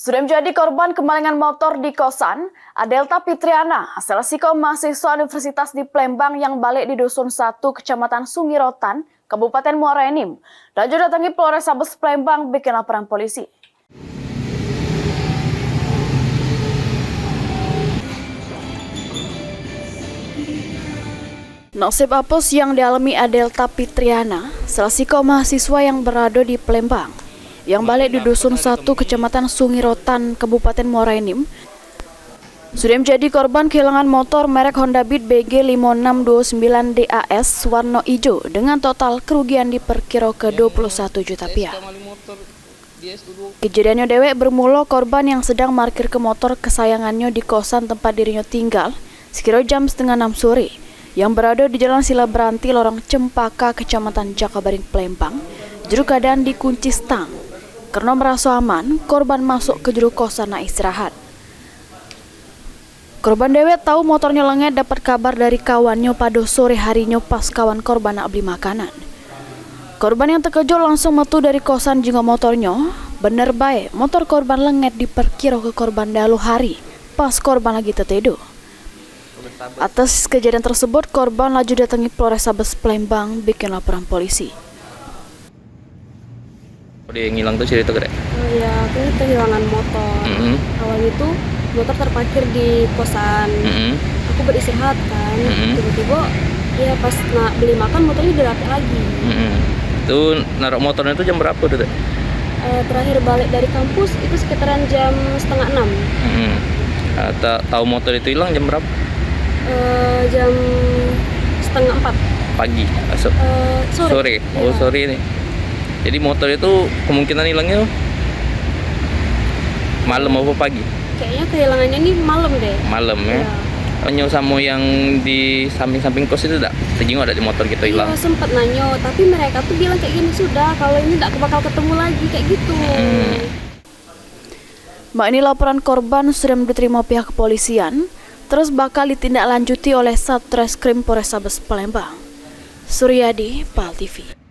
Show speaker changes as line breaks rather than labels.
Sudah menjadi korban kemalingan motor di kosan, Adelta Fitriana, Selesiko mahasiswa Universitas di Palembang yang balik di Dusun 1, Kecamatan Sungirotan, Kabupaten Muara Enim. Lanjut datangi Polrestabes Palembang bikin laporan polisi. Nasib apes yang dialami Adelta Fitriana, Selesiko mahasiswa yang berada di Palembang, yang balik di Dusun 1, Kecamatan Sungirotan, Kabupaten Muara Enim, sudah menjadi korban kehilangan motor merek Honda Beat BG 5629 DAS warna hijau dengan total kerugian diperkira ke 21 juta rupiah. Kejadiannya dewek bermula korban yang sedang parkir ke motor kesayangannya di kosan tempat dirinya tinggal sekira jam setengah 6 sore yang berada di Jalan Sila Beranti, Lorong Cempaka, Kecamatan Jakabaring, Palembang. Juru keadaan dikunci stang. Karena merasa aman, korban masuk ke juru kosan nak istirahat. Korban dewek tahu motornya lengket dapat kabar dari kawannya pada sore harinya pas kawan korban nak beli makanan. Korban yang terkejut langsung metu dari kosan jengok motornya. Bener baik, motor korban lengket diperkira ke korban dalu hari pas korban lagi tertidur. Atas kejadian tersebut, korban laju datangi Polrestabes Palembang bikin laporan polisi.
Dia ngilang tuh cerita gede?
Oh ya, aku kehilangan motor. Awalnya itu motor terparkir di kosan. Aku beristirahat kan. Tiba-tiba ya pas nak beli makan motornya dirakit lagi.
Itu naruh motornya itu jam berapa tuh?
Terakhir balik dari kampus itu sekitaran jam setengah 6.
Tahu motor itu hilang jam berapa?
Jam setengah 4
pagi. Sore. Oh,
ya.
Sore nih. Jadi motor itu kemungkinan hilangnya malam apa pagi?
Kayaknya kehilangannya ini malam deh.
Malam ya. Nanya sama yang di samping-samping kos itu enggak? Sejinggo ada di motor gitu hilang.
Iya, sempat nanya, tapi mereka tuh bilang kayak gini, sudah kalau ini enggak bakal ketemu lagi kayak gitu.
Mbak, ini laporan korban sudah diterima pihak kepolisian, terus bakal ditindaklanjuti oleh Satreskrim Polrestabes Palembang. Suryadi, PAL TV.